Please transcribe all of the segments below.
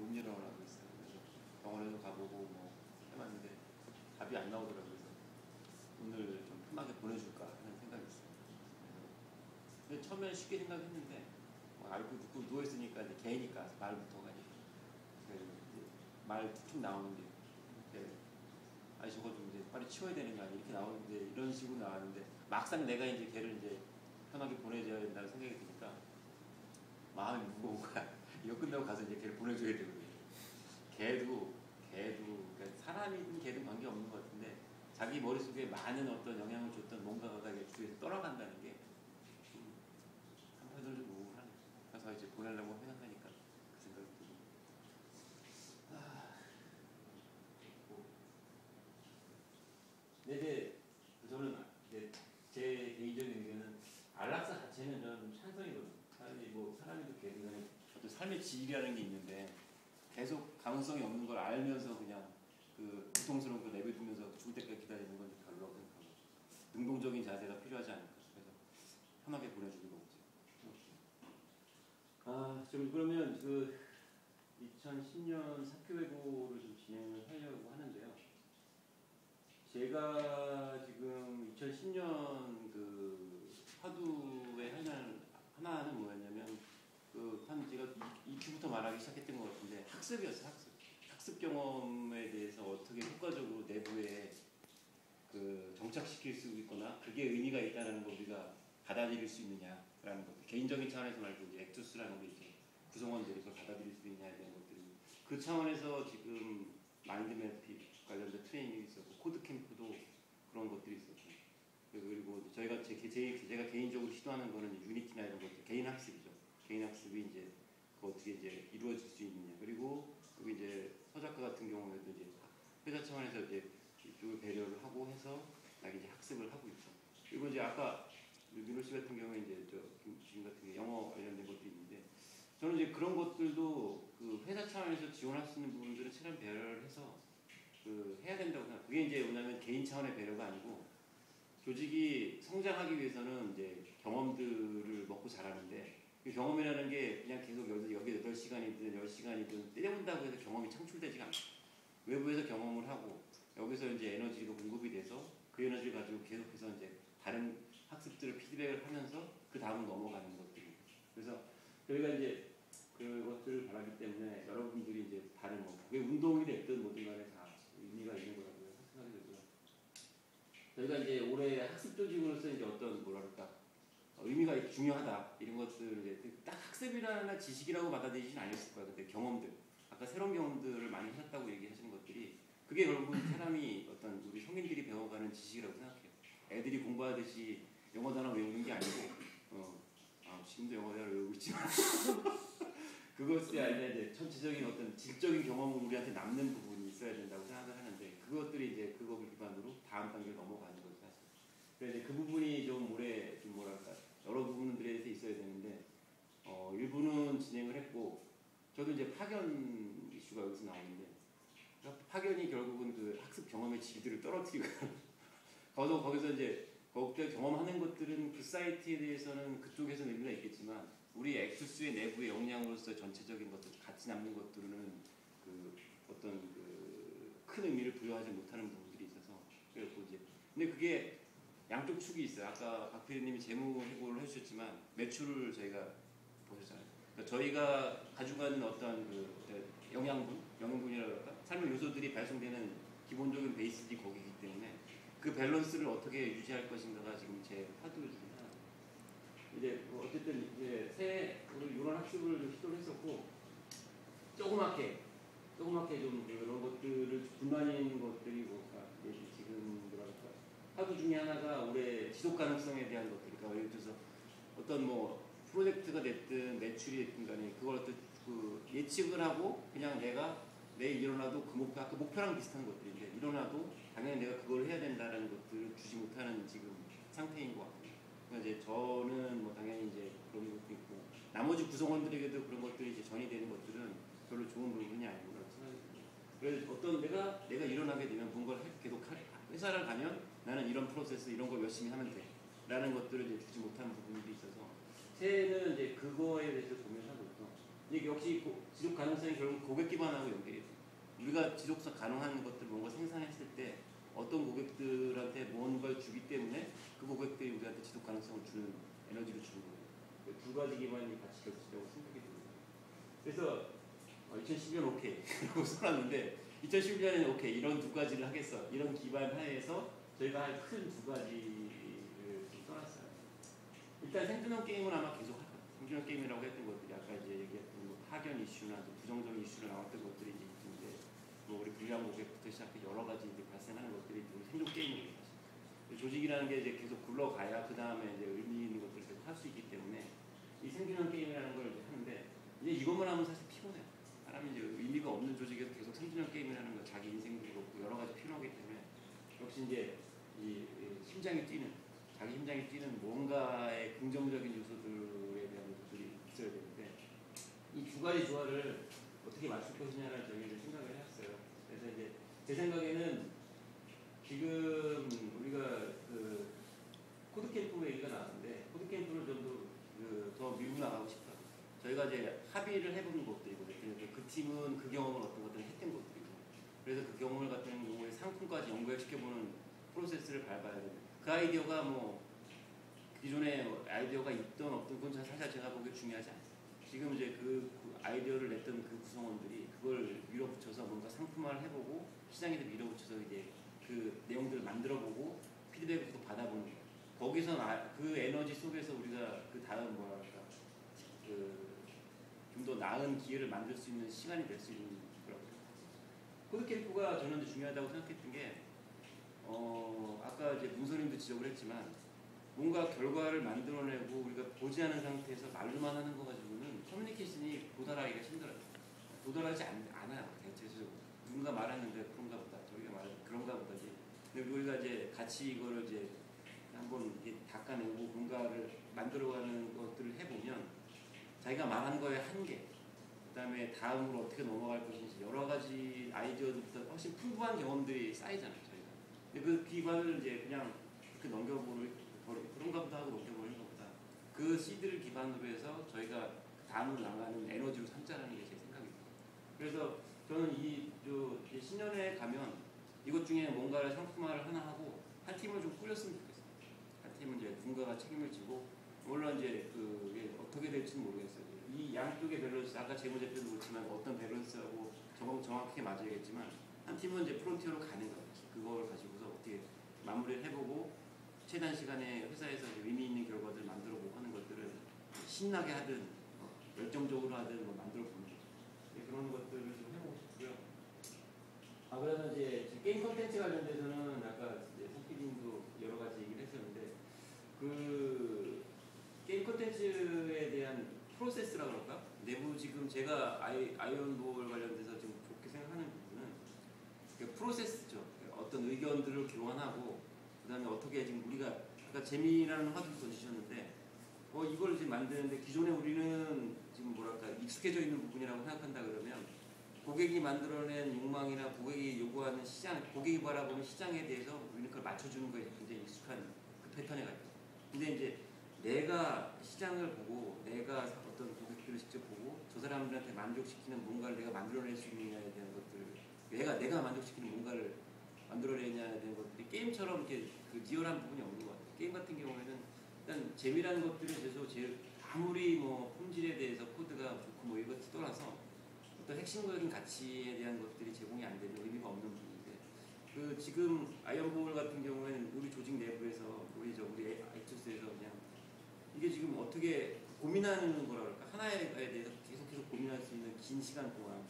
못 일어나고 있어요. 그래서 병원에도 가보고 뭐 해봤는데 답이 안 나오더라고요. 그래서 오늘 좀 편하게 보내줄까 하는 생각이 있어요. 근데 처음에는 쉽게 생각했는데 뭐 알고 듣고 누워있으니까 이제 개니까 말부터가 말 툭툭 나오는데 아니 저거 좀 이제 빨리 치워야 되는 거 아니야 이렇게 나오는데 이런 식으로 나왔는데 막상 내가 이제 걔를 이제 편하게 보내줘야 된다는 생각이 드니까 마음이 무거운 거야. 이거 끝나고 가서 이제 걔를 보내줘야 되거든요. 걔도 그러니까 사람이든 걔든 관계없는 것 같은데 자기 머릿속에 많은 어떤 영향을 줬던 뭔가가 주위에서 떠나간다는 게 한편으로 좀 우울하네. 그래서 이제 보내려고 생각하니까 그 생각이 들고 근데 저는 이제 제 개인적인 의견은 안락사 자체는 저는 찬성이거든요. 사람이도 걔든 어떤 삶의 질이라는 게 있는데 계속 가능성이 없는 걸 알면서 그냥 그 고통스러운 걸 내버려두면서 죽을 때까지 기다리는 건 별로라고 생각하고 능동적인 자세가 필요하지 않을까. 그래서 편하게 보내주는 거죠. 좀 그러면 그 2010년 사표회고를 좀 진행을 하려고 하는데요. 제가 지금 2010년 그 화두의 하나는 뭐였냐면 제가 2期부터 말하기 시작했던 것 같은데 학습이었어요. 학습 경험에 대해서 어떻게 효과적으로 내부에 그 정착시킬 수 있거나 그게 의미가 있다는 걸 우리가 받아들일 수 있느냐라는 것. 개인적인 차원에서 말고 이제 액투스라는 우리 이제 구성원들이 그걸 받아들일 수 있느냐에 대한 것들이 그 차원에서 지금 마인드맵 관련된 트레이닝이 있었고 코드 캠프도 그런 것들이 있었고 그리고 제가 개인적으로 시도하는 거는 유니티나 이런 것들 개인 학습이죠. 개인 학습이 이제 그 어떻게 이제 이루어질 수 있느냐. 그리고 여기 이제 서작가 같은 경우에도 이제 회사 차원에서 이제 이쪽을 배려를 하고 해서 이제 학습을 하고 있죠. 그리고 이제 아까 민호 씨 같은 경우에 이제 김 같은 경우 영어 관련된 것도 있는데 저는 이제 그런 것들도 그 회사 차원에서 지원할 수 있는 부분들은 최대한 배려를 해서 해야 된다고 생각해요. 그게 이제 뭐냐면 개인 차원의 배려가 아니고 조직이 성장하기 위해서는 이제 경험들을 먹고 자라는데 그 경험이라는 게 그냥 계속 여기 8시간이든 10시간이든 때려본다고 해서 경험이 창출되지가 않아요. 외부에서 경험을 하고 여기서 이제 에너지가 공급이 돼서 그 에너지를 가지고 계속해서 이제 다른 학습들을 피드백을 하면서 그 다음으로 넘어가는 것들이. 그래서 저희가 이제 그것들을 바라기 때문에 여러분들이 이제 다른 그게 운동이 됐든 뭐든 간에 다 의미가 있는 거라고 생각이 들고요. 저희가 이제 올해 학습 조직으로서 이제 어떤 의미가 중요하다 이런 것들을 이제 딱 학습이라는 지식이라고 받아들이진 않았을 거예요. 근데 경험들, 아까 새로운 경험들을 많이 하셨다고 얘기하시는 것들이 그게 결국은 사람이 어떤 우리 성인들이 배워가는 지식이라고 생각해요. 애들이 공부하듯이 영어 단어 외우는 게 아니고 지금도 영어 단어 외우고 있지만 그것이 아니라 이제 전체적인 어떤 질적인 경험은 우리한테 남는 부분이 있어야 된다고 생각을 하는데 그것들이 이제 그걸 기반으로 다음 단계로 넘어가는 거죠 사실. 그래서 그 부분이 좀 올해 여러 부분들에 대해서 있어야 되는데 일부는 진행을 했고 저도 이제 파견 이슈가 여기서 나오는데 파견이 결국은 그 학습 경험의 질들을 떨어뜨리고 거기서 이제 거기서 경험하는 것들은 그 사이트에 대해서는 그쪽에서는 의미가 있겠지만 우리 엑투스의 내부의 역량으로서 전체적인 것들 같이 남는 것들은 어떤 큰 의미를 부여하지 못하는 부분들이 있어서 그래서 이제 근데 그게 양쪽 축이 있어요. 아까 박 PD님이 재무 해고를 해주셨지만 매출을 저희가 보셨잖아요. 그러니까 저희가 가져가는 어떤 영양분이라고 할까? 삶의 요소들이 발송되는 기본적인 베이스들이 거기이기 때문에 그 밸런스를 어떻게 유지할 것인가가 지금 제 화두 중에 하나. 이제 어쨌든 이제 새해 우리 이런 학습을 시도를 했었고 조그맣게 좀 이런 것들을 분만인 것들이 지금 화두 중에 하나가 올해 지속 가능성에 대한 것들. 그러니까 예를 들어서 어떤 프로젝트가 됐든 매출이 됐든 간에 그걸 어떤 예측을 하고 그냥 내가 내일 일어나도 아까 목표랑 비슷한 것들인데 일어나도 당연히 내가 그걸 해야 된다는 것들을 주지 못하는 지금 상태인 것 같아요. 그러니까 이제 저는 당연히 이제 그런 것도 있고 나머지 구성원들에게도 그런 것들이 이제 전이 되는 것들은 별로 좋은 부분이 아니구나 생각이 듭니다. 그래서 어떤 내가 일어나게 되면 뭔가를 계속 회사를 가면 나는 이런 프로세스 이런 걸 열심히 하면 돼 라는 것들을 이제 주지 못하는 부분들이 있어서 새해는 이제 그거에 대해서 고민을 하고 있고 이게 역시 지속 가능성이 결국 고객 기반하고 연결이 돼요. 우리가 지속성 가능한 것들 뭔가 생산했을 때 어떤 고객들한테 뭔가를 주기 때문에 그 고객들이 우리한테 지속 가능성을 주는 에너지를 주는 거예요. 두 가지 기반이 같이 겹치려고 생각이 듭니다. 그래서 2012년 오케이 라고 써놨는데 2011년에는 오케이 이런 두 가지를 하겠어 이런 기반 하에서 저희가 한 큰 두 가지를 써놨어요. 일단 생존형 게임은 아마 계속 할 거예요. 생존형 게임이라고 했던 것들이 아까 이제 얘기했던 뭐 파견 이슈나 부정적인 이슈로 나왔던 것들이 이제 있는데 뭐 우리 불량 고객부터 시작해 여러 가지 이제 발생하는 것들이 생존 게임이에요. 조직이라는 게 이제 계속 굴러가야 그 다음에 이제 의미 있는 것들을 계속 할 수 있기 때문에 이 생존형 게임이라는 걸 이제 하는데 이제 이것만 하면 사실 피곤해요. 사람이 이제 의미가 없는 조직에서 계속 생존형 게임이라는 거 자기 인생도 그렇고 여러 가지 필요하기 때문에 역시 이제 이 심장이 뛰는 자기 심장이 뛰는 뭔가의 긍정적인 요소들에 대한 것들이 있어야 되는데 이 두 가지 조화를 어떻게 맞출 것이냐를 저희가 생각을 해왔어요. 그래서 이제 제 생각에는 지금 우리가 그 코드캠프 얘기가 나왔는데 코드캠프를 좀 더 밀고 나가고 싶어요. 저희가 이제 합의를 해보는 것들이거든요. 그 팀은 그 경험을 어떤 것들을 했던 것들이고 그래서 그 경험을 같은 경우에 상품까지 연결시켜보는 프로세스를 밟아야 돼요. 그 아이디어가 뭐 기존에 아이디어가 있던 없던 건 사실 제가 보기에 중요하지 않아요. 지금 이제 그 아이디어를 냈던 그 구성원들이 그걸 밀어붙여서 뭔가 상품화를 해보고 시장에서 밀어붙여서 이제 그 내용들을 만들어보고 피드백을 또 받아보는 거예요. 거기서 그 에너지 속에서 우리가 그 다음 뭐랄까 좀 더 나은 기회를 만들 수 있는 시간이 될 수 있는 거라고요. 코드캠프가 저는 중요하다고 생각했던 게 아까 이제 문선님도 지적을 했지만 뭔가 결과를 만들어내고 우리가 보지 않은 상태에서 말로만 하는 거 가지고는 커뮤니케이션이 도달하기가 힘들어요. 도달하지 않아요. 대체적으로 누군가 말하는데 그런가 보다 저희가 말하는 그런가 보다지. 근데 우리가 이제 같이 이거를 이제 한번 이렇게 닦아내고 뭔가를 만들어가는 것들을 해보면 자기가 말한 거에 한계, 그 다음에 다음으로 어떻게 넘어갈 것인지 여러 가지 아이디어들부터 훨씬 풍부한 경험들이 쌓이잖아요. 저희가. 근데 그 기반을 이제 그냥 이렇게 넘겨버리고 그런가 보다 하고 넘겨버리는 것보다 그 시드를 기반으로 해서 저희가 다음으로 나가는 에너지로 삼자라는 게 제 생각입니다. 그래서 저는 이 신년회에 가면 이것 중에 뭔가를 상품화를 하나 하고 한 팀을 좀 꾸렸으면 좋겠어요. 한 팀은 이제 누군가가 책임을 지고 물론 이제 그게 어떻게 될지는 모르겠어요. 이 양쪽의 밸런스 아까 재무제표도 그렇지만 어떤 밸런스하고 정확하게 맞아야겠지만 한 팀은 이제 프론티어로 가는 거예요. 그걸 가지고서 어떻게 마무리를 해보고 최단 시간에 회사에서 의미 있는 결과들을 만들어보고 하는 것들을 신나게 하든 열정적으로 하든 만들어보는 거죠. 그런 것들을 좀 해보고 싶고요. 그러면 이제 게임 콘텐츠 관련돼서는 아까 성PD님도 여러 가지 얘기를 했었는데 그 게임 콘텐츠에 대한 프로세스라고 그럴까? 내부 지금 제가 아이언볼 관련돼서 좀 좋게 생각하는 부분은 프로세스죠. 어떤 의견들을 교환하고 그 다음에 어떻게 지금 우리가 아까 재미라는 화두를 던지셨는데 이걸 이제 만드는데 기존에 우리는 지금 뭐랄까 익숙해져 있는 부분이라고 생각한다 그러면 고객이 만들어낸 욕망이나 고객이 요구하는 시장, 고객이 바라보는 시장에 대해서 우리는 그걸 맞춰주는 거에 굉장히 익숙한 그 패턴에 가 있죠. 근데 이제 내가 시장을 보고 내가 어떤 고객들을 직접 보고 저 사람들한테 만족시키는 뭔가를 내가 만들어낼 수 있느냐에 대한 것들 내가 만족시키는 뭔가를 만들어내냐에 대한 것들이 게임처럼 이렇게 그 리얼한 부분이 없는 것 같아요. 게임 같은 경우에는 일단 재미라는 것들에 대해서 아무리 뭐 품질에 대해서 코드가 좋고 뭐 이것 떠나서 어떤 핵심적인 가치에 대한 것들이 제공이 안 되는 의미가 없는 부분인데 지금 아이언볼 같은 경우에는 우리 조직 내부에서 우리 아이투스에서 그냥 이게 지금 어떻게 고민하는 거라 그럴까 하나에 대해서 계속해서 고민할 수 있는 긴 시간 동안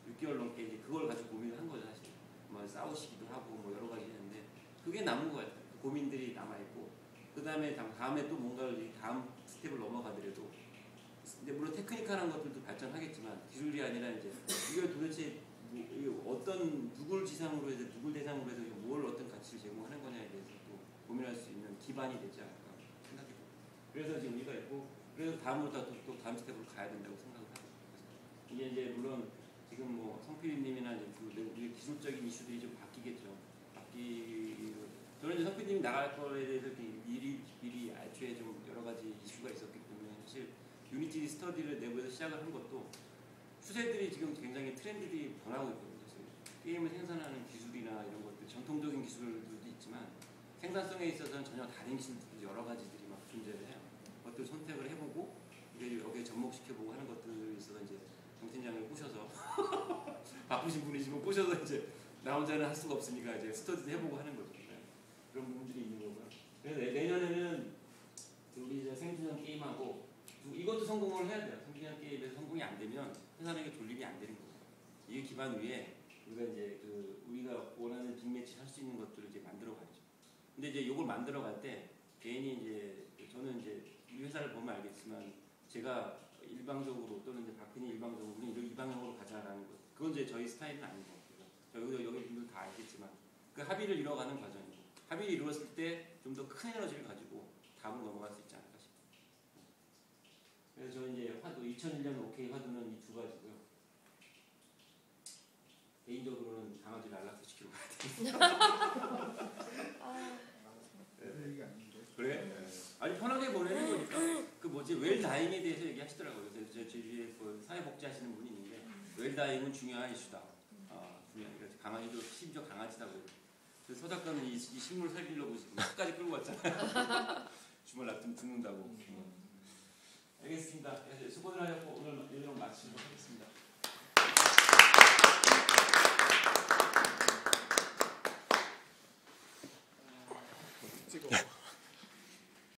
6개월 넘게 이제 그걸 가지고 고민을 한 거죠 사실. 뭐 싸우시기도 하고 뭐 여러 가지 했는데 그게 남은 것 같아요. 그 고민들이 남아 있고 그 다음에 다음에 또 뭔가를 다음 스텝을 넘어가더라도 근데 물론 테크니컬한 것들도 발전하겠지만 기술이 아니라 이제 이걸 도대체 어떤 누굴 지상으로 해서 누굴 대상으로 해서 뭘 어떤 가치를 제공하는 거냐에 대해서 또 고민할 수 있는 기반이 되지 않을까 생각해요. 그래서 지금 우리가 있고 그래서 다음으로 또 다음 스텝으로 가야 된다고 생각을 하고 이제 물론 지금 뭐 성필님이나 우리 기술적인 이슈들이 좀 바뀌겠죠. 저는 이제 성필님이 나갈 거에 대해서 미리 애초에 좀 여러 가지 이슈가 있었기 때문에 사실 유니티 스터디를 내부에서 시작을 한 것도 추세들이 지금 굉장히 트렌드들이 변하고 있거든요. 그래서 게임을 생산하는 기술이나 이런 것들, 전통적인 기술들도 있지만 생산성에 있어서는 전혀 다른 기술들이 여러 가지들이 막 존재를 해요. 그것들 선택을 해보고 여기에 접목시켜보고 하는 것들에 있어서 이제 정 팀장을 꼬셔서 바쁘신 분이지만 꼬셔서 이제 나 혼자는 할 수가 없으니까 이제 스터디도 해보고 하는 거죠. 그런 부분들이 있는 거고요. 그래서 내년에는 우리 이제 생존형 게임하고 이것도 성공을 해야 돼요. 생존형 게임에서 성공이 안 되면 회사에게 존립이 안 되는 거예요. 이게 기반 위에 우리가 이제 우리가 원하는 빅매치 할 수 있는 것들을 이제 만들어 가야죠. 근데 이제 이걸 만들어 갈 때 개인이 이제 저는 이제 우리 회사를 보면 알겠지만 제가 일방적으로 또는 이제 박근혜 일방적으로 우리 이 방향으로 가자라는 것 그건 이제 저희 스타일은 아닌 것 같아요. 여기 분들 다 알겠지만 그 합의를 이뤄가는 과정이고 합의를 이루었을 때 좀 더 큰 에너지를 가지고 다음으로 넘어갈 수 있지 않을까 싶어요. 그래서 저는 이제 화두 2001년 OK 화두는 이 두 가지고요. 개인적으로는 강아지를 안락사 시키러 가야 되겠어요. 그래? 네. 아니 편하게 보내는 거니까 그 뭐지 웰다잉에 대해서 얘기하시더라고요. 그래서 제 주위에 그 사회복지 하시는 분이 있는데 웰다잉은 중요한 이슈다. 중요한 강아지도 심지어 강아지다고 해요. 그래서 서 작가는 이 식물 살리려고 지금 끝까지 끌고 왔잖아요. 주말 놔두면 죽는다고. 알겠습니다. 수고들 하셨고 오늘 이런 마치고.